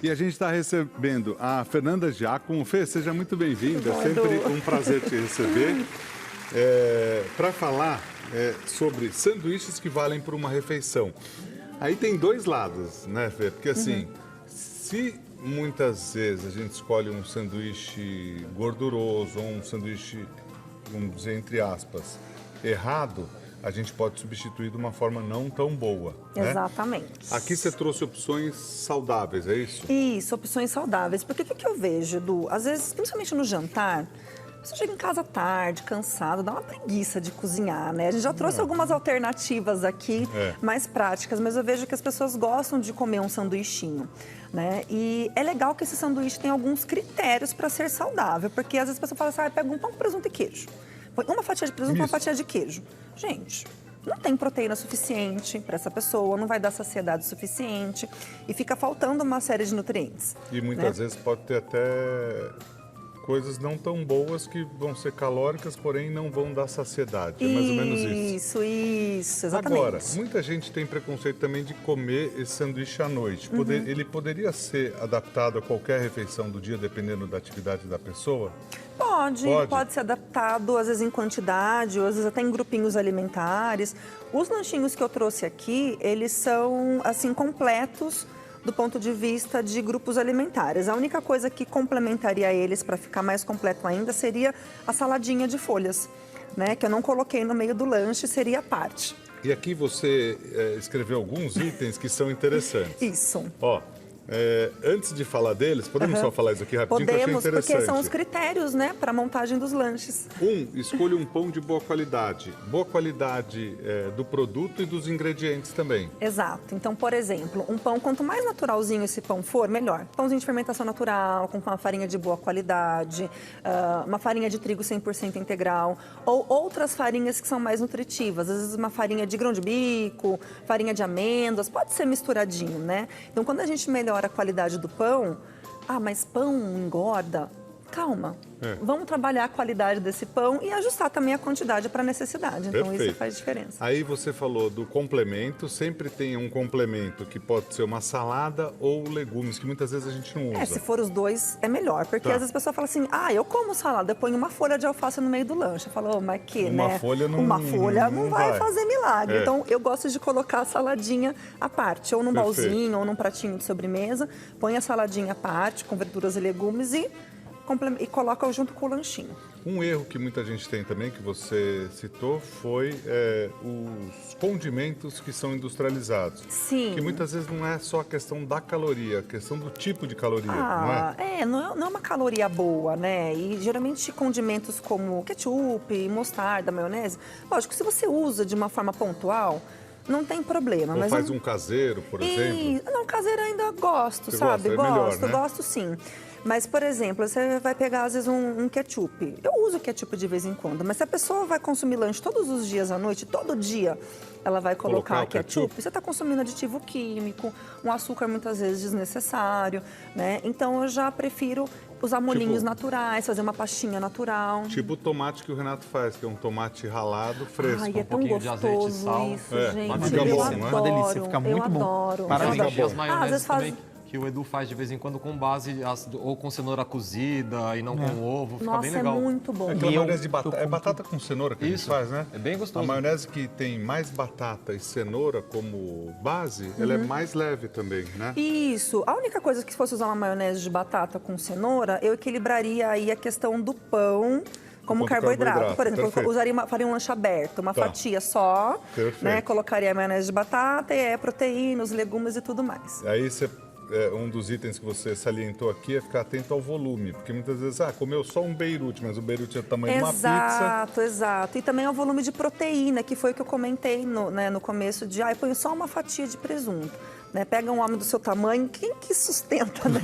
E a gente está recebendo a Fernanda Giacomo. Fê, seja muito bem-vinda, é sempre um prazer te receber. Para falar sobre sanduíches que valem por uma refeição. Aí tem dois lados, né, Fê? Porque assim, se muitas vezes a gente escolhe um sanduíche gorduroso ou um sanduíche, vamos dizer, entre aspas, errado, a gente pode substituir de uma forma não tão boa, né? Exatamente. Aqui você trouxe opções saudáveis, é isso? Isso, opções saudáveis. Porque o que eu vejo, Edu? Às vezes, principalmente no jantar, você chega em casa tarde, cansado, dá uma preguiça de cozinhar, né? A gente já trouxe algumas alternativas aqui, mais práticas, mas eu vejo que as pessoas gostam de comer um sanduichinho, né? E é legal que esse sanduíche tem alguns critérios para ser saudável, porque às vezes a pessoa fala assim, pega um pão com presunto e queijo. Põe uma fatia de presunto e uma fatia de queijo. Gente, não tem proteína suficiente para essa pessoa, não vai dar saciedade suficiente e fica faltando uma série de nutrientes. E muitas vezes pode ter até coisas não tão boas que vão ser calóricas, porém não vão dar saciedade. É mais ou menos isso. Isso, exatamente. Agora, muita gente tem preconceito também de comer esse sanduíche à noite. Ele poderia ser adaptado a qualquer refeição do dia, dependendo da atividade da pessoa? Pode ser adaptado, às vezes em quantidade, ou às vezes até em grupinhos alimentares. Os lanchinhos que eu trouxe aqui, eles são, assim, completos do ponto de vista de grupos alimentares. A única coisa que complementaria eles para ficar mais completo ainda seria a saladinha de folhas, né? Que eu não coloquei no meio do lanche, seria a parte. E aqui você escreveu alguns itens que são interessantes. Isso. Ó, antes de falar deles, podemos só falar isso aqui rapidinho, que eu achei interessante. Porque são os critérios, né, para a montagem dos lanches. Escolha um pão de boa qualidade. Boa qualidade do produto e dos ingredientes também. Exato. Então, por exemplo, um pão, quanto mais naturalzinho esse pão for, melhor. Pãozinho de fermentação natural, com uma farinha de boa qualidade, uma farinha de trigo 100% integral, ou outras farinhas que são mais nutritivas. Às vezes uma farinha de grão de bico, farinha de amêndoas, pode ser misturadinho, né? Então, quando a gente melhora a qualidade do pão, mas pão engorda, calma. Vamos trabalhar a qualidade desse pão e ajustar também a quantidade para a necessidade. Então, Perfeito. isso faz diferença. Aí você falou do complemento, sempre tem um complemento que pode ser uma salada ou legumes, que muitas vezes a gente não usa. Se for os dois, é melhor, porque às vezes a pessoa fala assim, eu como salada, eu ponho uma folha de alface no meio do lanche. Eu falo, mas que, uma né? Folha não, uma folha não vai fazer milagre. É. Então, eu gosto de colocar a saladinha à parte, ou num baúzinho, ou num pratinho de sobremesa, põe a saladinha à parte, com verduras e legumes e coloca junto com o lanchinho. Um erro que muita gente tem também, que você citou, foi os condimentos que são industrializados. Sim. Que muitas vezes não é só a questão da caloria, a questão do tipo de caloria, não é? Não é uma caloria boa, né? E geralmente condimentos como ketchup, mostarda, maionese, lógico, se você usa de uma forma pontual, não tem problema. Ou mas faz um caseiro, por exemplo? Não, caseiro ainda gosto, Você sabe? gosta? É melhor, né? Gosto sim. Mas, por exemplo, você vai pegar, às vezes, um ketchup. Eu uso ketchup de vez em quando, mas se a pessoa vai consumir lanche todos os dias à noite, todo dia ela vai colocar ketchup, você está consumindo aditivo químico, um açúcar muitas vezes desnecessário, né? Então, eu já prefiro usar molhinhos naturais, fazer uma pastinha natural. Tipo o tomate que o Renato faz, que é um tomate ralado fresco. Ai, é tão pouquinho de azeite e gostoso sal. isso, gente. Fica Eu bom, adoro, não é? Uma delícia, fica muito bom. Eu adoro. Parabéns. E as Às maioneses vezes faz... também, que o Edu faz de vez em quando com base ou com cenoura cozida e não com ovo, fica bem legal. É muito bom. Aquela maionese de batata, é batata com cenoura que a gente faz, né? É bem gostoso. A maionese que tem mais batata e cenoura como base, ela é mais leve também, né? Isso. A única coisa que se fosse usar uma maionese de batata com cenoura, eu equilibraria aí a questão do pão como carboidrato. Por exemplo, eu faria um lanche aberto, uma fatia só, né? Colocaria a maionese de batata e a proteína, os legumes e tudo mais. Aí você... um dos itens que você salientou aqui é ficar atento ao volume, porque muitas vezes, comeu só um Beirute, mas o Beirute é o tamanho de uma pizza. Exato. E também ao volume de proteína, que foi o que eu comentei no começo de, eu ponho só uma fatia de presunto. Né? Pega um homem do seu tamanho, quem que sustenta, né?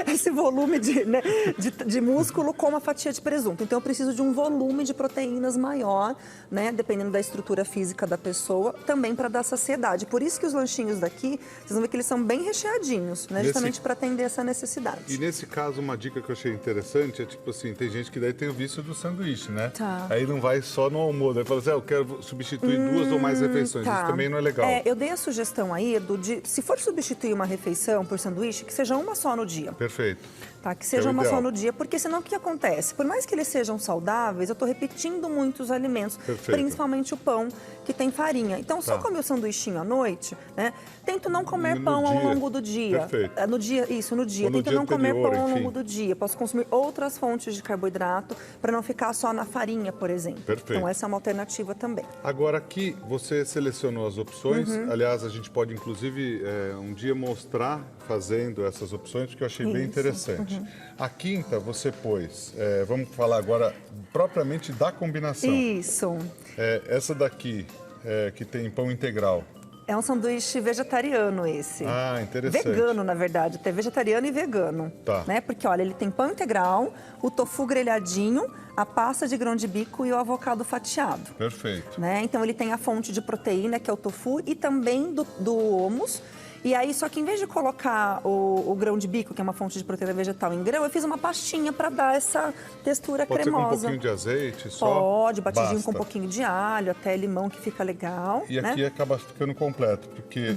esse volume de músculo com uma fatia de presunto? Então, eu preciso de um volume de proteínas maior, né? Dependendo da estrutura física da pessoa, também para dar saciedade. Por isso que os lanchinhos daqui, vocês vão ver que eles são bem recheadinhos, né? Justamente para atender essa necessidade. E nesse caso, uma dica que eu achei interessante é tipo assim, tem gente que daí tem o vício do sanduíche, né? Aí não vai só no almoço, aí fala assim, eu quero substituir 2 ou mais refeições. Isso também não é legal. Eu dei a sugestão aí, Edu, de se for substituir uma refeição por sanduíche, que seja uma só no dia. Perfeito. Tá? Que seja uma só no dia, porque senão o que acontece? Por mais que eles sejam saudáveis, eu estou repetindo muitos alimentos, principalmente o pão, que tem farinha. Então, se eu comer o sanduichinho à noite, né? Tento não comer pão ao longo do dia. Perfeito. No dia. Tento não comer pão ao longo do dia. Posso consumir outras fontes de carboidrato para não ficar só na farinha, por exemplo. Perfeito. Então, essa é uma alternativa também. Agora, aqui você selecionou as opções. Aliás, a gente pode, inclusive, um dia mostrar fazendo essas opções, que eu achei bem interessante. A quinta, você pôs, vamos falar agora propriamente da combinação. Isso. Essa daqui, que tem pão integral. É um sanduíche vegetariano esse. Ah, interessante. Vegano, na verdade. Tem vegetariano e vegano. Tá. Né? Porque, olha, ele tem pão integral, o tofu grelhadinho, a pasta de grão de bico e o avocado fatiado. Perfeito. Né? Então, ele tem a fonte de proteína, que é o tofu, e também do hummus. E aí, só que em vez de colocar o grão de bico, que é uma fonte de proteína vegetal, em grão, eu fiz uma pastinha para dar essa textura cremosa. Pode ser com um pouquinho de azeite só? Pode, batidinho com um pouquinho de alho, até limão, que fica legal. E aqui acaba ficando completo, porque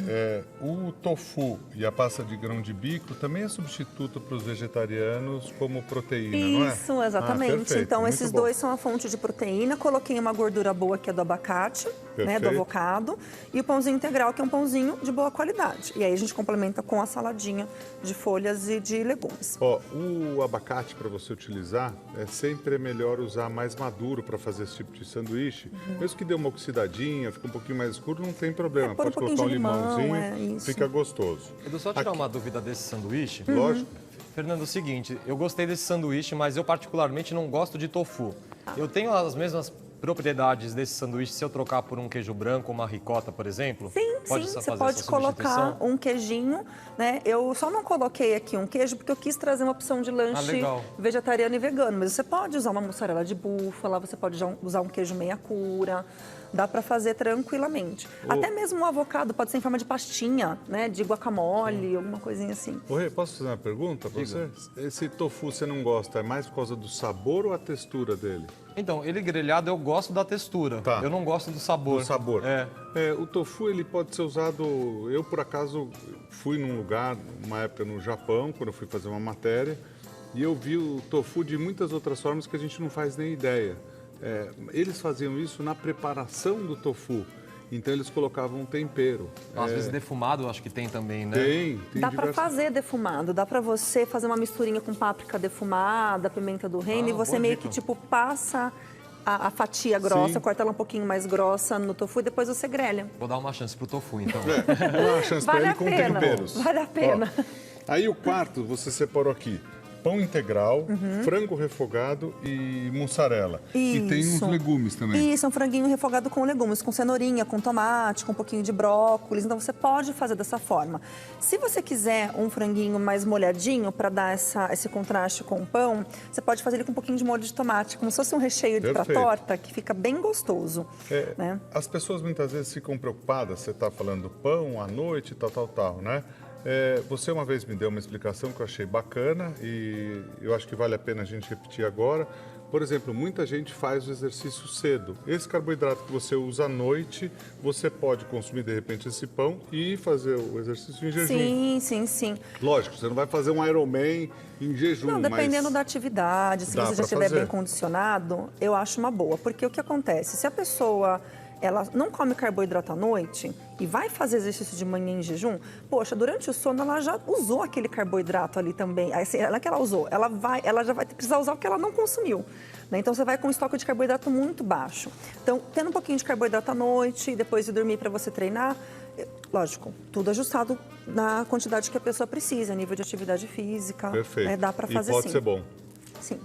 o tofu e a pasta de grão de bico também é substituto para os vegetarianos como proteína, não é? Isso, exatamente. Perfeito, então, muito esses bom. dois são a fonte de proteína. Coloquei uma gordura boa, que é do abacate, né, do avocado. E o pãozinho integral, que é um pãozinho de boa qualidade. E aí a gente complementa com a saladinha de folhas e de legumes. Ó, o abacate, para você utilizar, sempre melhor usar mais maduro para fazer esse tipo de sanduíche. Mesmo que dê uma oxidadinha, fica um pouquinho mais escuro, não tem problema. Pôr Pode um pouquinho colocar um de limão, limãozinho, fica gostoso. Edu, só tirar uma dúvida desse sanduíche. Lógico. Fernando, é o seguinte, eu gostei desse sanduíche, mas eu particularmente não gosto de tofu. Eu tenho as mesmas propriedades desse sanduíche se eu trocar por um queijo branco, uma ricota, por exemplo? Sim, você pode colocar um queijinho, né? Eu só não coloquei aqui um queijo porque eu quis trazer uma opção de lanche vegetariano e vegano. Mas você pode usar uma mussarela de búfala, você pode usar um queijo meia cura. Dá para fazer tranquilamente. Até mesmo um avocado pode ser em forma de pastinha, né? De guacamole, alguma coisinha assim. Ô, Rê, posso fazer uma pergunta para você? Esse tofu você não gosta, é mais por causa do sabor ou a textura dele? Então, ele grelhado eu gosto da textura. Tá. Eu não gosto do sabor. Do sabor. É. O tofu, ele pode ser usado... Eu, por acaso, fui num lugar, uma época no Japão, quando eu fui fazer uma matéria, e eu vi o tofu de muitas outras formas que a gente não faz nem ideia. Eles faziam isso na preparação do tofu. Então, eles colocavam um tempero. Às vezes defumado, acho que tem também, né? Tem dá para fazer defumado. Dá para você fazer uma misturinha com páprica defumada, pimenta do reino, e você meio que, tipo, passa a fatia grossa, corta ela um pouquinho mais grossa no tofu e depois você grelha. Vou dar uma chance pro tofu, então. Dá uma chance para ele com temperos. Vale a pena. Ó, aí o quarto, você separou aqui. Pão integral, frango refogado e mussarela. Isso. E tem uns legumes também. Isso, um franguinho refogado com legumes, com cenourinha, com tomate, com um pouquinho de brócolis. Então, você pode fazer dessa forma. Se você quiser um franguinho mais molhadinho, para dar esse contraste com o pão, você pode fazer ele com um pouquinho de molho de tomate, como se fosse um recheio para torta, que fica bem gostoso. Né? As pessoas muitas vezes ficam preocupadas, você está falando do pão à noite, tal, né? Você uma vez me deu uma explicação que eu achei bacana e eu acho que vale a pena a gente repetir agora. Por exemplo, muita gente faz o exercício cedo. Esse carboidrato que você usa à noite, você pode consumir de repente esse pão e fazer o exercício em jejum. Sim. Lógico, você não vai fazer um Ironman em jejum. Não, dependendo da atividade, se você já estiver bem condicionado, eu acho uma boa. Porque o que acontece? Se a pessoa ela não come carboidrato à noite e vai fazer exercício de manhã em jejum, poxa, durante o sono ela já usou aquele carboidrato ali também. Aí, ela que ela usou, ela já vai precisar usar o que ela não consumiu. Né? Então você vai com um estoque de carboidrato muito baixo. Então, tendo um pouquinho de carboidrato à noite, depois de dormir para você treinar, lógico, tudo ajustado na quantidade que a pessoa precisa, nível de atividade física. Perfeito. Dá para fazer e pode ser bom. Sim.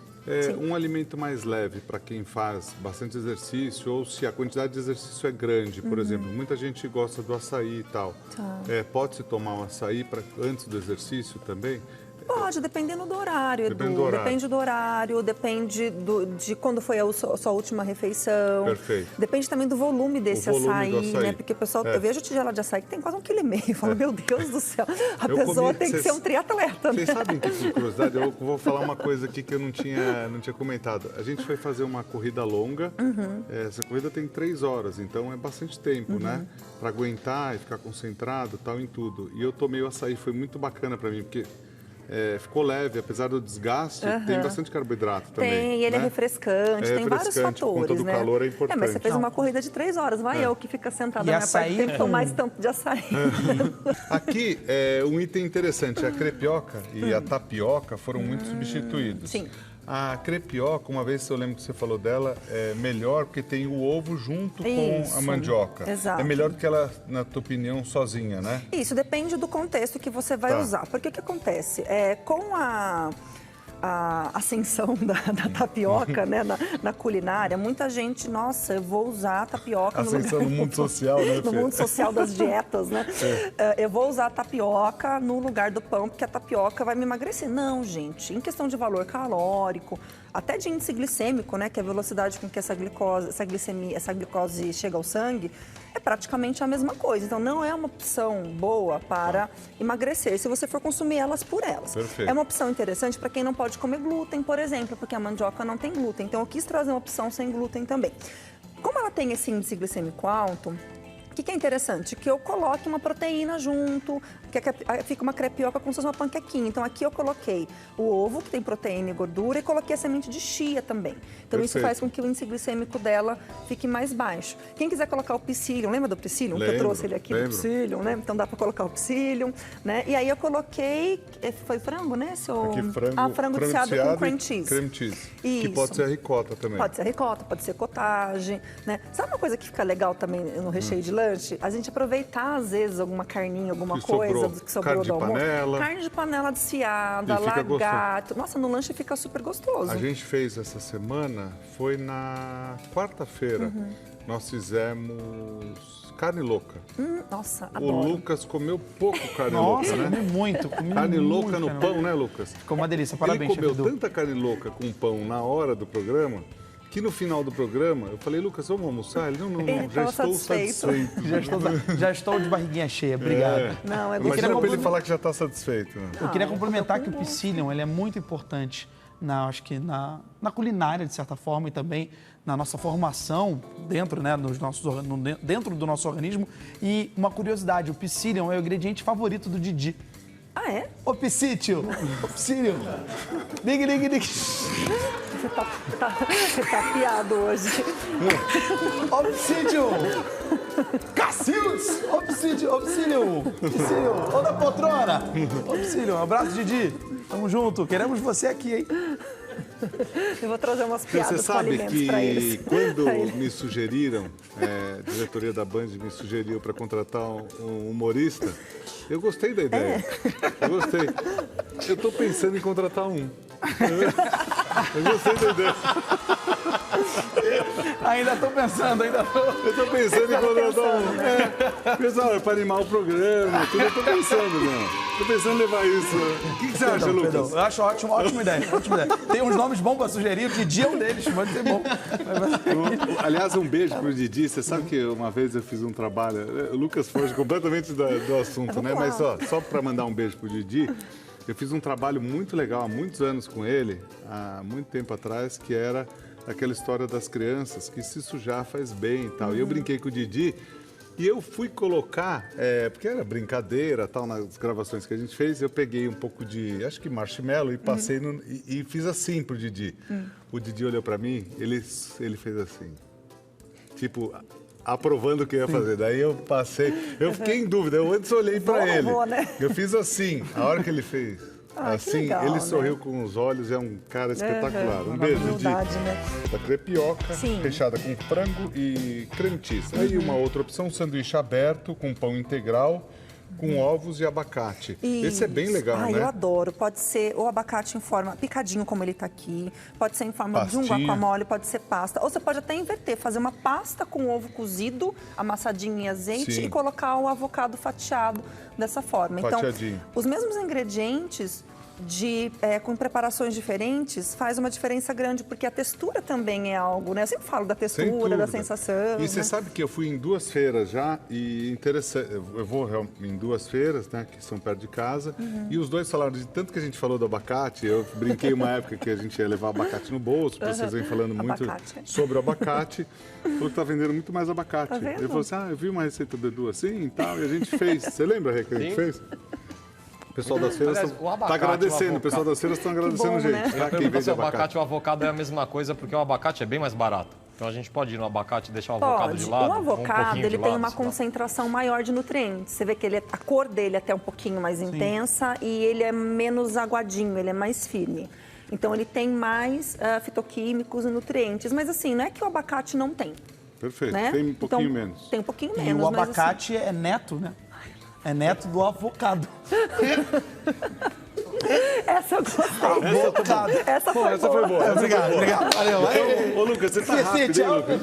Um alimento mais leve para quem faz bastante exercício ou se a quantidade de exercício é grande, por exemplo. Muita gente gosta do açaí e tal. Pode-se tomar um açaí antes do exercício também? Pode, dependendo do horário, Edu. Depende do horário. Depende do horário, depende de quando foi a sua última refeição. Perfeito. Depende também do volume desse açaí, né? Porque o pessoal, eu vejo tigela de açaí que tem quase 1,5 kg. Eu falo, meu Deus do céu, a pessoa tem que ser um triatleta, né? Vocês sabem que, por curiosidade, eu vou falar uma coisa aqui que eu não tinha comentado. A gente foi fazer uma corrida longa, essa corrida tem 3 horas, então é bastante tempo, né? Para aguentar e ficar concentrado, tal, em tudo. E eu tomei o açaí, foi muito bacana para mim, porque ficou leve, apesar do desgaste, tem bastante carboidrato também. Tem, ele é refrescante, tem vários fatores, por conta do né? calor é importante. Mas você fez uma corrida de 3 horas, vai eu que fica sentada na minha parte do tempo, tomar esse tanto de açaí. Aqui, um item interessante, a crepioca e a tapioca foram muito substituídos. Sim. A crepioca, uma vez eu lembro que você falou dela, é melhor porque tem o ovo junto com a mandioca. Exato. É melhor do que ela, na tua opinião, sozinha, né? Isso, depende do contexto que você vai usar. Porque o que acontece? Com a ascensão da tapioca, né, na culinária, muita gente, nossa, eu vou usar a tapioca ascensão no mundo social, né, no mundo social das dietas, né? Eu vou usar a tapioca no lugar do pão, porque a tapioca vai me emagrecer. Não, gente, em questão de valor calórico, até de índice glicêmico, né, que é a velocidade com que essa glicose chega ao sangue, é praticamente a mesma coisa. Então, não é uma opção boa para emagrecer, se você for consumir elas por elas. Perfeito. É uma opção interessante para quem não pode comer glúten, por exemplo, porque a mandioca não tem glúten. Então, eu quis trazer uma opção sem glúten também. Como ela tem esse índice glicêmico alto, o que é interessante? Que eu coloque uma proteína junto, que fica uma crepioca como se fosse uma panquequinha. Então, aqui eu coloquei o ovo, que tem proteína e gordura, e coloquei a semente de chia também. Então, isso faz com que o índice glicêmico dela fique mais baixo. Quem quiser colocar o psyllium, lembra do psyllium? Que eu trouxe ele aqui, do psyllium, né? Então, dá para colocar o psyllium, né? E aí, eu coloquei, foi frango, né? Frango desfiado com cream cheese. Cream cheese. Isso. Que pode ser a ricota também. Pode ser ricota, pode ser cottage, né? Sabe uma coisa que fica legal também no recheio de lanche? A gente aproveitar, às vezes, alguma carninha, alguma coisa que sobrou do almoço. Carne de panela desfiada, lagarto. Nossa, no lanche fica super gostoso. A gente fez essa semana, foi na quarta-feira. Nós fizemos carne louca. Nossa, adoro. O Lucas comeu pouco carne louca, né? Comi carne muito, louca no pão, né, Lucas? Ficou uma delícia, parabéns, Ele comeu Edu. tanta carne louca com pão na hora do programa, que no final do programa, eu falei, Lucas, vamos almoçar? Ele, não, já estou satisfeito. Já estou de barriguinha cheia, obrigado. Não, é Imagina pra ele falar que já está satisfeito. Né? Eu queria complementar que o psyllium, ele é muito importante, acho que na culinária, de certa forma, e também na nossa formação dentro, né, dentro do nosso organismo. E uma curiosidade, o psyllium é o ingrediente favorito do Didi. Ah, é? O psyllium. Dig. Você tá afiado hoje. Obsidium! Cacilhos! Obsidium! Ô da poltrona! Obsidium, abraço, Didi! Tamo junto, queremos você aqui, hein? Eu vou trazer umas piadas Você com sabe alimentos pra eles. que quando me sugeriram, a diretoria da Band me sugeriu para contratar um humorista, eu gostei da ideia. Eu gostei. Eu estou pensando em contratar um. Eu gostei da ideia. Ainda estou pensando, Eu estou pensando em contratar um. Pessoal, para animar o programa, tudo eu estou pensando, né? Estou pensando em levar isso. O que você acha, Lucas? Eu acho ótima ideia. Tem uns nomes bons para sugerir, o Didi é um deles, pode ser bom. Aliás, um beijo pro Didi. Você sabe que uma vez eu fiz um trabalho, o Lucas foge completamente do assunto, né? Mas só para mandar um beijo pro Didi, eu fiz um trabalho muito legal há muitos anos com ele, há muito tempo atrás, que era aquela história das crianças que se sujar faz bem e tal. E eu brinquei com o Didi e eu fui colocar, porque era brincadeira tal, nas gravações que a gente fez, eu peguei um pouco de, acho que marshmallow e passei e fiz assim pro Didi. O Didi olhou para mim, ele fez assim, tipo, aprovando o que eu ia fazer. Daí eu passei, eu fiquei em dúvida, eu antes olhei para ele. Né? Eu fiz assim, a hora que ele fez. Assim, legal, ele né? sorriu com os olhos, é um cara espetacular. Um beijo, Didi. Né? Da crepioca, Sim. fechada com frango e creme cheese. Aí uma outra opção, sanduíche aberto com pão integral, com ovos e abacate. Esse é bem legal, né? Eu adoro. Pode ser o abacate em forma picadinho, como ele tá aqui. Pode ser em forma de um Pastinha. guacamole, pode ser pasta. Ou você pode até inverter, fazer uma pasta com ovo cozido, amassadinho em azeite Sim. e colocar o avocado fatiado dessa forma. Então, Fatiadinho. os mesmos ingredientes com preparações diferentes, faz uma diferença grande, porque a textura também é algo, né? Eu sempre falo da textura, da sensação. E você sabe que eu fui em 2 feiras já, e interessante, eu vou em 2 feiras, né, que são perto de casa, e os dois falaram, de tanto que a gente falou do abacate, eu brinquei uma época que a gente ia levar abacate no bolso, porque vocês vêm falando muito sobre o abacate, falou que tá vendendo muito mais abacate. Tá vendo? Ele falou assim, eu vi uma receita do Edu assim e tal, e a gente fez. Você lembra, Rê, que a gente fez? O pessoal das feiras está agradecendo, o pessoal das feiras estão agradecendo, gente. Né? Tá? Quem vende o abacate e o avocado é a mesma coisa, porque o abacate é bem mais barato. Então a gente pode ir no abacate e deixar o avocado de lado. O avocado, ele tem uma sei lá. concentração maior de nutrientes. Você vê que a cor dele é até um pouquinho mais intensa e ele é menos aguadinho, ele é mais firme. Então ele tem mais fitoquímicos e nutrientes. Mas assim, não é que o abacate não tem. Perfeito, Né? tem um pouquinho então, menos. Tem um pouquinho E menos. o mas, abacate é neto, né? É neto do avocado. Essa eu gostei. Avocado. Essa foi boa. Obrigado. Valeu. Ô, Lucas, você tá rápido, hein, Lucas?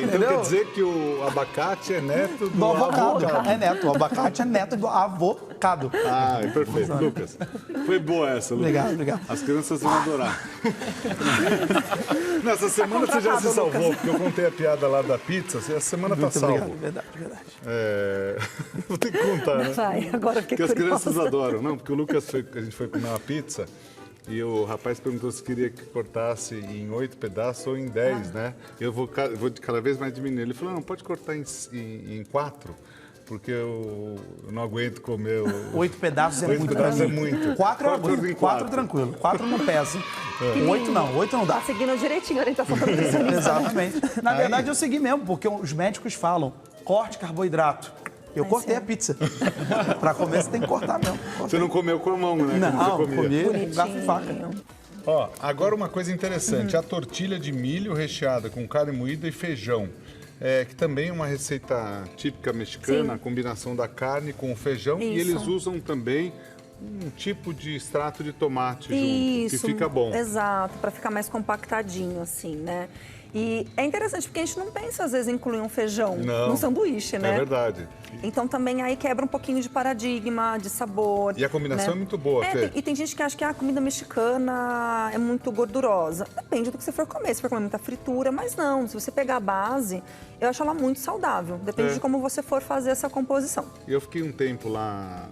Então quer dizer que o abacate é neto do avocado. avocado. É neto. O abacate é neto do avocado. Ah, perfeito. Lucas, foi boa essa, Lucas. Obrigado. As crianças vão adorar. Nessa semana você já se salvou, Lucas. porque eu contei a piada lá da pizza, essa semana tá Muito salvo. obrigado. Verdade. Vou ter que contar, né? Vai, agora eu fiquei Porque as curiosa. crianças adoram. Não, porque o Lucas a gente foi comer uma pizza e o rapaz perguntou se queria que cortasse em 8 pedaços ou em 10, né? Eu vou de cada vez mais diminuir. Ele falou, não, pode cortar em 4, porque eu não aguento comer 8 pedaços é 8 muito. pedaços é muito. 4 em 4 tranquilo. 4 não pesa. 8 não. 8 não dá. Tá seguindo direitinho a orientação da nutricionista. Exatamente. Na verdade, eu segui mesmo, porque os médicos falam, corte carboidrato. Eu cortei a pizza. Pra comer, você tem que cortar mesmo. Você não comeu com a mão, né? Não, Como você comia. comi com garfo e faca. Ó, agora uma coisa interessante, a tortilha de milho recheada com carne moída e feijão. Que também é uma receita típica mexicana, a combinação da carne com o feijão. Isso. E eles usam também um tipo de extrato de tomate Isso, junto, que fica bom. Exato, para ficar mais compactadinho, assim, né? E é interessante porque a gente não pensa, às vezes, em incluir um feijão num sanduíche, né? É verdade. Então também aí quebra um pouquinho de paradigma, de sabor. E a combinação né? é muito boa, Fê. E tem gente que acha que a comida mexicana é muito gordurosa. Depende do que você for comer. Se for comer muita fritura, mas não. Se você pegar a base, eu acho ela muito saudável. Depende de como você for fazer essa composição. Eu fiquei um tempo lá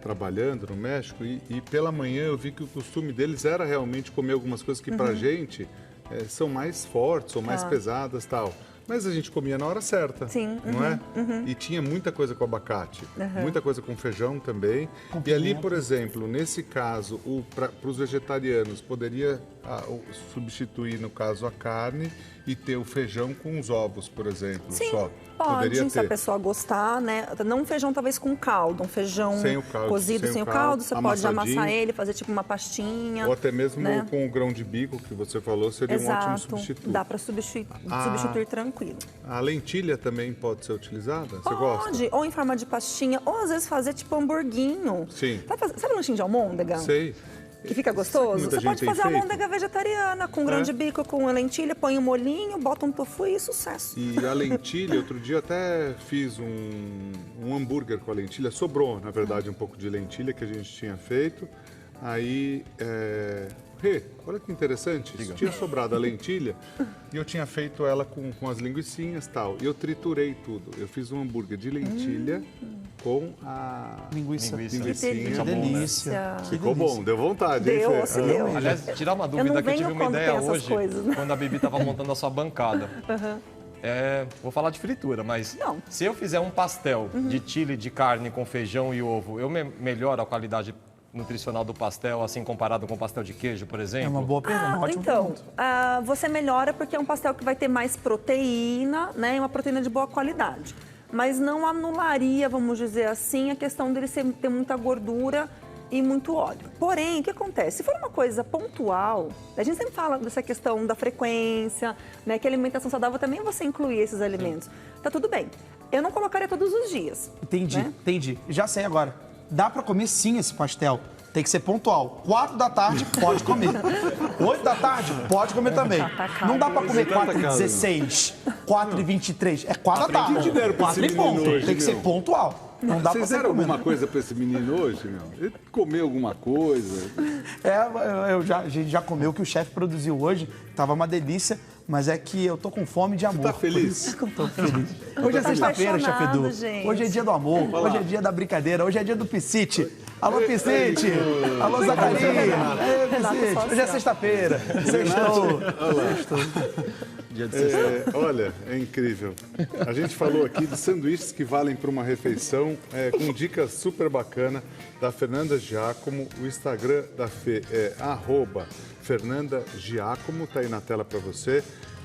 trabalhando no México e pela manhã eu vi que o costume deles era realmente comer algumas coisas que pra gente são mais fortes ou mais pesadas e tal. Mas a gente comia na hora certa, não é? E tinha muita coisa com abacate, muita coisa com feijão também. E ali, por exemplo, nesse caso, para os vegetarianos, poderia substituir, no caso, a carne e ter o feijão com os ovos, por exemplo, Sim, só. pode, Poderia se a ter. pessoa gostar, né? Não um feijão talvez com caldo, um feijão Sem o caldo, cozido sem o caldo, você pode amassadinho. amassar ele, fazer tipo uma pastinha. Ou até mesmo né? com o grão de bico que você falou, seria um ótimo Exato, substituto. dá para substituir tranquilo. A lentilha também pode ser utilizada? Você gosta? Pode, ou em forma de pastinha, ou às vezes fazer tipo hamburguinho. Sim. Sabe lanchinho de almôndega? Sei. Que fica gostoso? Muita Você gente pode tem fazer feito. almôndega vegetariana, com grão de bico, com a lentilha, põe um molhinho, bota um tofu e sucesso. E a lentilha, outro dia até fiz um hambúrguer com a lentilha. Sobrou, na verdade, um pouco de lentilha que a gente tinha feito. Aí, Rê, olha que interessante. Tinha sobrado a lentilha e eu tinha feito ela com as linguicinhas e tal. E eu triturei tudo. Eu fiz um hambúrguer de lentilha com a Linguiça. linguicinha. Que delícia. Ficou bom, deu vontade, hein, Deu, Fê? deu. Aliás, tirar uma Eu dúvida não que eu tive venho uma quando ideia tem essas hoje, coisas, né? quando a Bibi estava montando a sua bancada. Vou falar de fritura, mas Não. se eu fizer um pastel de chile de carne com feijão e ovo, eu melhoro a qualidade nutricional do pastel, assim, comparado com o pastel de queijo, por exemplo? É uma boa pergunta, uma ótima Então, pergunta. você melhora porque é um pastel que vai ter mais proteína, né? E uma proteína de boa qualidade. Mas não anularia, vamos dizer assim, a questão dele ter muita gordura e muito óleo. Porém, o que acontece? Se for uma coisa pontual, a gente sempre fala dessa questão da frequência, né? Que a alimentação saudável também é você incluir esses alimentos. Tá tudo bem. Eu não colocaria todos os dias. Entendi. Já sei agora. Dá pra comer sim esse pastel. Tem que ser pontual. 4 da tarde, pode comer. 8 da tarde, pode comer também. Não dá pra comer 4h16, 4h23. É 4 da tarde. 4 e ponto. Tem que ser pontual. Não dá pra Vocês você deram comer. alguma coisa para esse menino hoje, meu? Ele comeu alguma coisa? A gente já comeu o que o chefe produziu hoje, tava uma delícia, mas é que eu tô com fome de amor. Tá feliz? Tô feliz. Hoje é Tá sexta-feira, chefe apaixonado, Edu. gente. Hoje é dia do amor, hoje é dia da brincadeira, hoje é dia do Piscite. Alô, Piscite! Alô, Zacarias! Piscite! Hoje é sexta-feira. Sextou. Dia de sexta. Olha, é incrível. A gente falou aqui de sanduíches que valem para uma refeição, com dicas super bacana da Fernanda Giacomo. O Instagram da Fê é @FernandaGiacomo, tá aí na tela para você.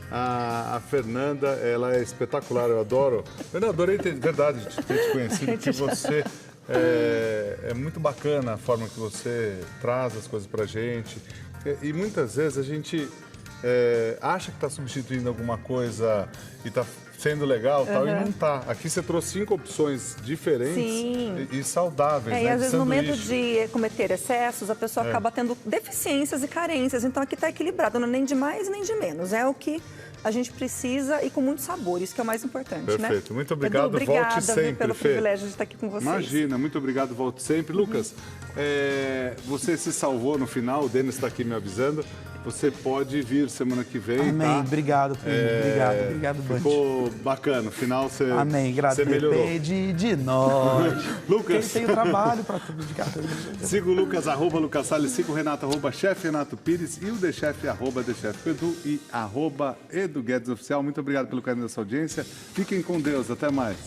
A Fernanda, ela é espetacular, eu adoro. Eu adorei ter te conhecido, porque você é muito bacana a forma que você traz as coisas pra gente. E muitas vezes a gente acha que está substituindo alguma coisa e está sendo legal tal, e não está. Aqui você trouxe 5 opções diferentes e saudáveis, né? E às vezes no medo sanduíche. de cometer excessos, a pessoa acaba tendo deficiências e carências. Então aqui está equilibrado, não é nem de mais nem de menos. É o que a gente precisa e com muito sabor, isso que é o mais importante, né? Perfeito. Muito obrigado. Edu, obrigada, volte sempre, viu, pelo Fê. privilégio de estar aqui com vocês. Imagina, muito obrigado, volte sempre. Lucas, você se salvou no final, o Denis está aqui me avisando. Você pode vir semana que vem, Amém. tá? Obrigado, primo. Obrigado, Band. Ficou bacana. No final você, Amém. Graças você melhorou. depende de nós. Lucas. Quem tem o trabalho para tudo de cá. Siga o Lucas, @Lucas Salles, siga o Renato, @Chefe Renato Pires e o The Chef, @The Chef Edu e @Edu Guedes Oficial. Muito obrigado pelo carinho da sua audiência. Fiquem com Deus. Até mais.